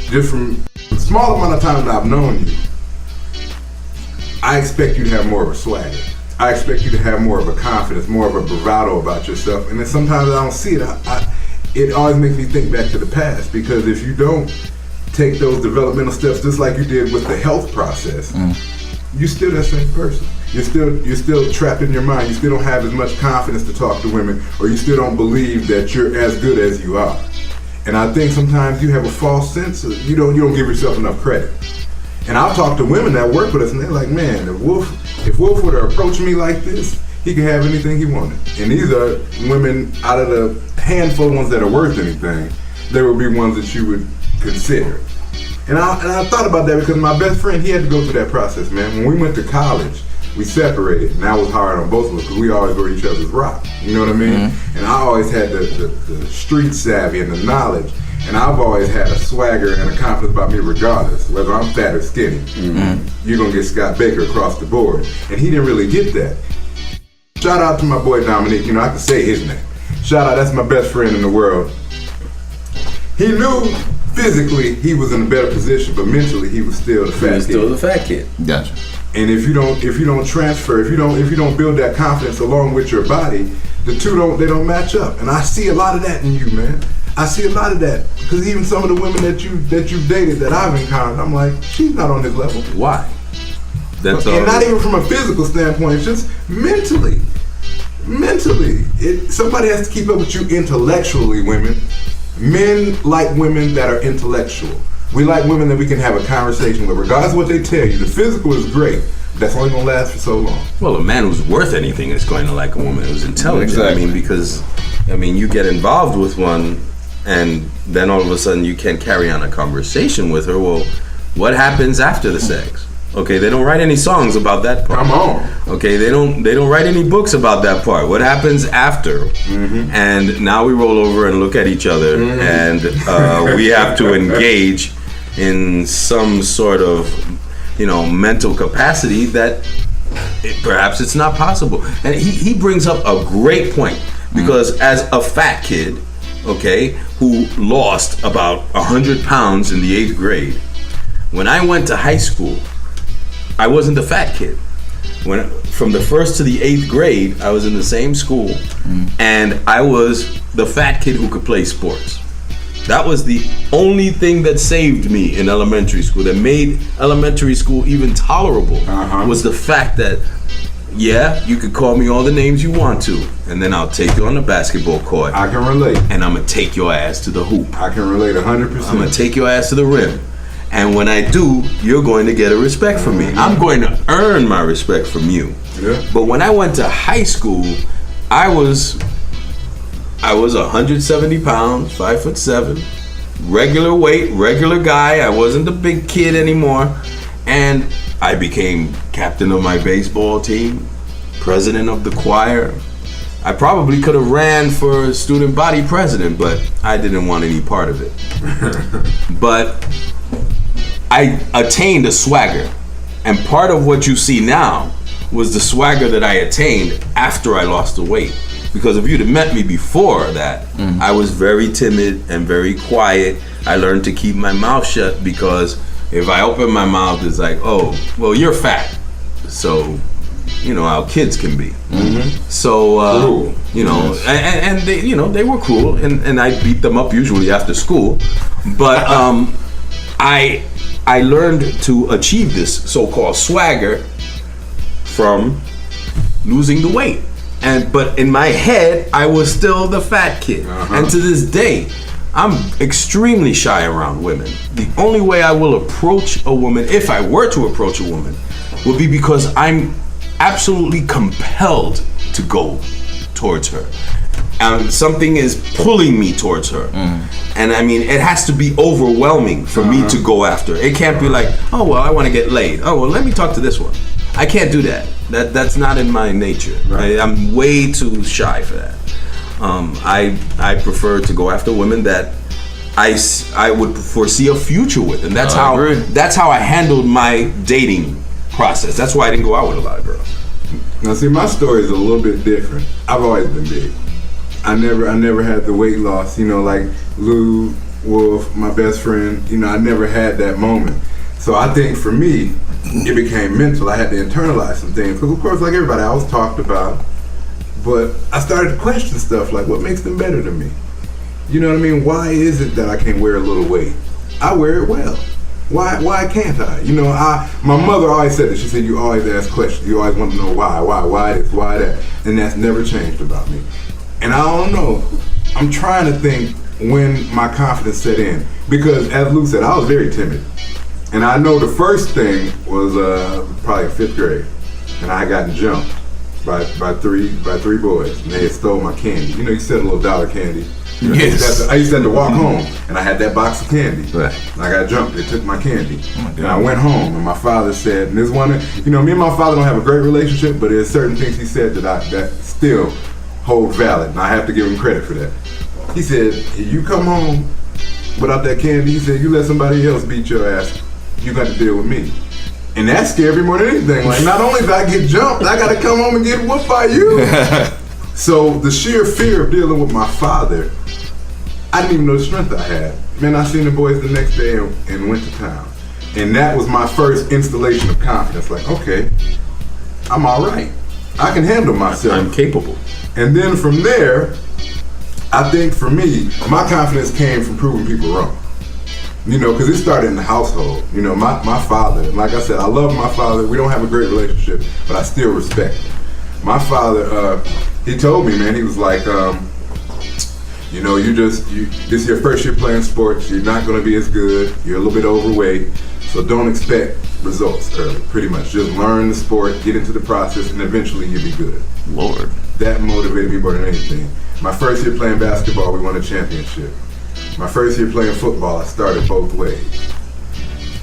just from the small amount of time that I've known you, I expect you to have more of a swagger. I expect you to have more of a confidence, more of a bravado about yourself. And then sometimes I don't see it. It always makes me think back to the past, because if you don't take those developmental steps, just like you did with the health process, you're still that same person. You're still trapped in your mind. You still don't have as much confidence to talk to women, or you still don't believe that you're as good as you are. And I think sometimes you have a false sense of, you don't give yourself enough credit. And I've talked to women that work with us, and they're like, man, if Wolf would have approached me like this, he could have anything he wanted. And these are women, out of the handful of ones that are worth anything, there would be ones that you would consider. And I thought about that because my best friend, he had to go through that process, man. When we went to college, we separated, and that was hard on both of us because we always were each other's rock. You know what I mean? And I always had the street savvy and the knowledge. And I've always had a swagger and a confidence about me regardless, whether I'm fat or skinny. You're going to get Scott Baker across the board. And he didn't really get that. Shout out to my boy Dominique. I can say his name. Shout out, that's my best friend in the world. He knew physically he was in a better position, but mentally he was still the fat kid. He was still the fat kid. Gotcha. And if you don't transfer, if you don't build that confidence along with your body, the two don't match up. And I see a lot of that in you, man. I see a lot of that, because even some of the women that you've dated that I've encountered, I'm like, she's not on his level. Why? That's all. And not even from a physical standpoint, it's just mentally. Somebody has to keep up with you intellectually, women. Men like women that are intellectual. We like women that we can have a conversation with, regardless of what they tell you. The physical is great, but that's only gonna last for so long. Well, a man who's worth anything is going to like a woman who's intelligent. Exactly. Because you get involved with one, and then all of a sudden you can't carry on a conversation with her. Well, what happens after the sex? Okay, they don't write any songs about that part. Come on. Okay, they don't write any books about that part. What happens after? And now we roll over and look at each other, and we have to engage in some sort of, mental capacity that perhaps it's not possible. And he brings up a great point, because as a fat kid, okay, who lost about 100 pounds in the 8th grade, when I went to high school, I wasn't the fat kid. From the 1st to the 8th grade, I was in the same school, and I was the fat kid who could play sports. That was the only thing that saved me in elementary school, that made elementary school even tolerable, was the fact that, yeah, you could call me all the names you want to, and then I'll take you on the basketball court. I can relate. And I'm going to take your ass to the hoop. I can relate 100%. I'm going to take your ass to the rim. And when I do, you're going to get a respect from me. I'm going to earn my respect from you. Yeah. But when I went to high school, I was 170 pounds, 5'7", regular weight, regular guy. I wasn't the big kid anymore. And I became captain of my baseball team, president of the choir. I probably could have ran for student body president, but I didn't want any part of it. But I attained a swagger, and part of what you see now was the swagger that I attained after I lost the weight. Because if you'd have met me before that, I was very timid and very quiet. I learned to keep my mouth shut, because if I open my mouth, it's like, oh, well, you're fat, so how kids can be. So and they they were cruel, and I beat them up usually after school, but I learned to achieve this so-called swagger from losing the weight. But in my head, I was still the fat kid. And to this day, I'm extremely shy around women. The only way I will approach a woman, if I were to approach a woman, would be because I'm absolutely compelled to go towards her. Something is pulling me towards her. And it has to be overwhelming for me to go after. It can't be like, oh, well, I want to get laid. Oh, well, let me talk to this one. I can't do that. That's not in my nature. Right? I'm way too shy for that. I prefer to go after women that I would foresee a future with, and that's how I handled my dating process. That's why I didn't go out with a lot of girls. Now, see, my story is a little bit different. I've always been big. I never had the weight loss, like Lou Wolf, my best friend, I never had that moment. So I think for me, it became mental. I had to internalize some things. Because of course, like everybody, I was talked about. But I started to question stuff like, what makes them better than me? You know what I mean? Why is it that I can wear a little weight? I wear it well. Why can't I? My mother always said that. She said, you always ask questions. You always want to know why this, why that. And that's never changed about me. And I don't know. I'm trying to think when my confidence set in. Because as Lou said, I was very timid. And I know the first thing was probably in 5th grade. And I got jumped by three boys. And they had stole my candy. You said a little dollar candy. Yes. I used to have to walk home, and I had that box of candy. Right. And I got jumped. They took my candy. And I went home, and my father said, and this one, me and my father don't have a great relationship, but there's certain things he said that still hold valid, and I have to give him credit for that. He said, you come home without that candy, he said, you let somebody else beat your ass, you got to deal with me. And that scared me more than anything. Like, not only did I get jumped, I got to come home and get whooped by you. So the sheer fear of dealing with my father, I didn't even know the strength I had. Man, I seen the boys the next day and went to town. And that was my first installation of confidence. Like, okay, I'm all right. I can handle myself. I'm capable. And then from there, I think for me, my confidence came from proving people wrong. Because it started in the household. My father, like I said, I love my father. We don't have a great relationship, but I still respect him. My father, he told me, man, he was like, this is your first year playing sports. You're not going to be as good. You're a little bit overweight. So don't expect results early, pretty much. Just learn the sport, get into the process, and eventually you'll be good. Lord. That motivated me more than anything. My first year playing basketball, we won a championship. My first year playing football, I started both ways.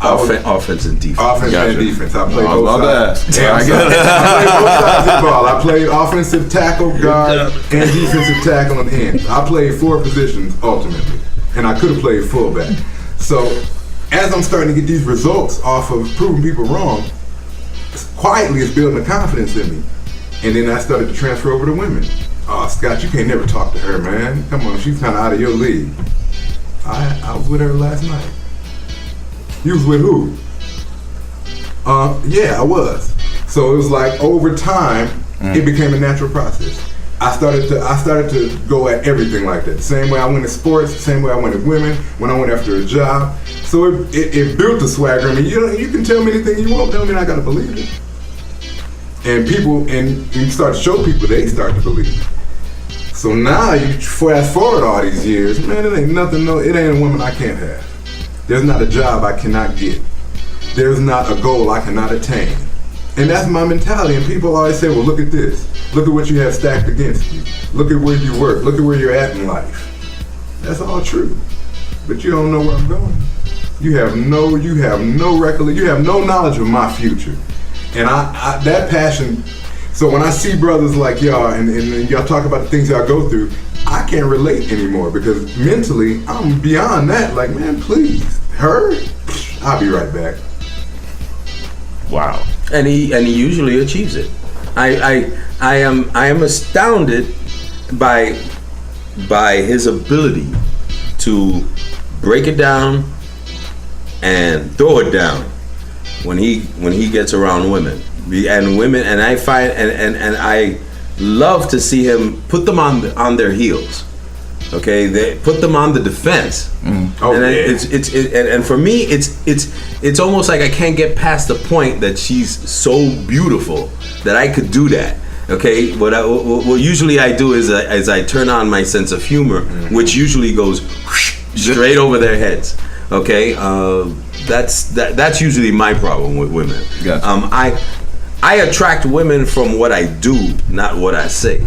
Offense and defense. Offense and defense. I played both sides. Yeah, I played both sides of the ball. I played offensive tackle, guard, and defensive tackle and end. I played 4 positions ultimately, and I could have played fullback. So as I'm starting to get these results off of proving people wrong, quietly it's building a confidence in me. And then I started to transfer over to women. Oh, Scott, you can't never talk to her, man. Come on, she's kind of out of your league. I was with her last night. You was with who? Yeah, I was. So it was like over time, it became a natural process. I started to go at everything like that. The same way I went at sports, the same way I went at women, when I went after a job. So it built the swagger. I mean, you can tell me anything you want, don't mean I gotta believe it. And you start to show people, they start to believe it. So now you fast forward all these years, man, it ain't nothing, it ain't a woman I can't have. There's not a job I cannot get. There's not a goal I cannot attain. And that's my mentality. And people always say, well, look at this. Look at what you have stacked against you. Look at where you work. Look at where you're at in life. That's all true. But you don't know where I'm going. You have no recollection. You have no knowledge of my future. And I that passion. So when I see brothers like y'all and y'all talk about the things y'all go through, I can't relate anymore because mentally I'm beyond that. Like, man, please, her, I'll be right back. Wow. And he usually achieves it. I am astounded by his ability to break it down and throw it down when he gets around women. And I find and I love to see him put them on their heels. Okay, they put them on the defense. Oh, and yeah. And for me, it's almost like I can't get past the point that she's so beautiful that I could do that. Okay, what usually I do is I turn on my sense of humor, which usually goes straight over their heads. Okay, that's usually my problem with women. Gotcha. I attract women from what I do, not what I say,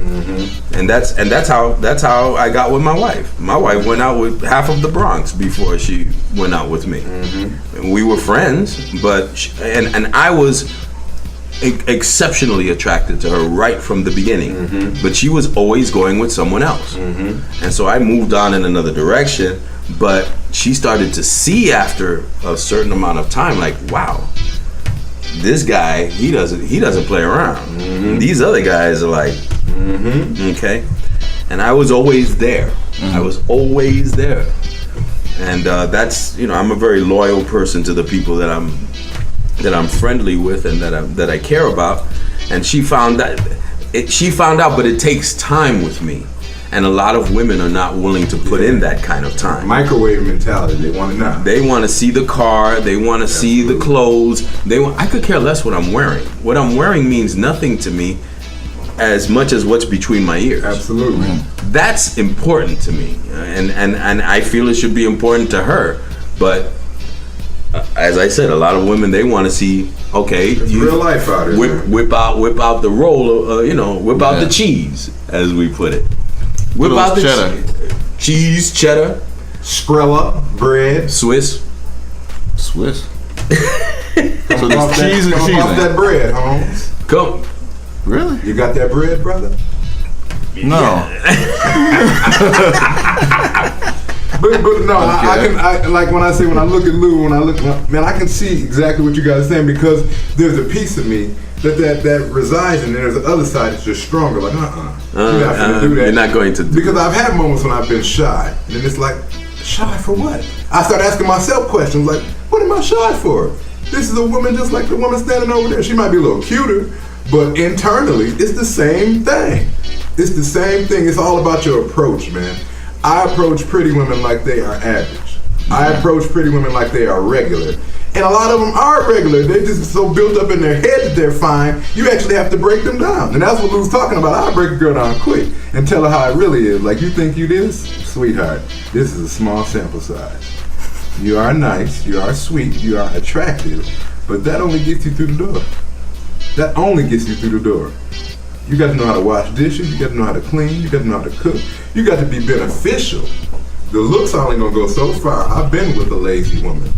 and that's how I got with my wife. My wife went out with half of the Bronx before she went out with me. We were friends, but I was exceptionally attracted to her right from the beginning. But she was always going with someone else, and so I moved on in another direction. But she started to see after a certain amount of time, like, wow. This guy, he doesn't play around. These other guys are like, okay. And I was always there. I was always there. and that's, you know, I'm a very loyal person to the people that I'm friendly with and that I care about. And she found out, but it takes time with me. And a lot of women are not willing to put in that kind of time. Microwave mentality. They want it now. They want to see the car. They want to see the clothes. I could care less what I'm wearing. What I'm wearing means nothing to me as much as what's between my ears. Absolutely. That's important to me, and I feel it should be important to her. But as I said, a lot of women, they want to see, okay, it's real life out here. Whip out the roll, whip out the cheese, as we put it. Whip out the cheddar. Cheese, cheddar, Sprella, bread, Swiss. So Come there's cheese and cheese. off that bread, Holmes. Come. Really? You got that bread, brother? No. But no, I like when I look at Lou, man, I can see exactly what you guys are saying, because there's a piece of me that resides in there. There's the other side that's just stronger. Like, you're not going to do that. You're not going to do Because I've had moments when I've been shy, and it's like, shy for what? I start asking myself questions like, what am I shy for? This is a woman just like the woman standing over there. She might be a little cuter, but internally, it's the same thing. It's the same thing. It's all about your approach, man. I approach pretty women like they are average. I approach pretty women like they are regular. And a lot of them are regular. They're just so built up in their head that they're fine. You actually have to break them down. And that's what Lou's talking about. I break a girl down quick and tell her how it really is. Like, you think you this? Sweetheart, this is a small sample size. You are nice, you are sweet, you are attractive, but that only gets you through the door. That only gets you through the door. You got to know how to wash dishes, you got to know how to clean, you got to know how to cook, you got to be beneficial. The looks only gonna go so far. I've been with a lazy woman.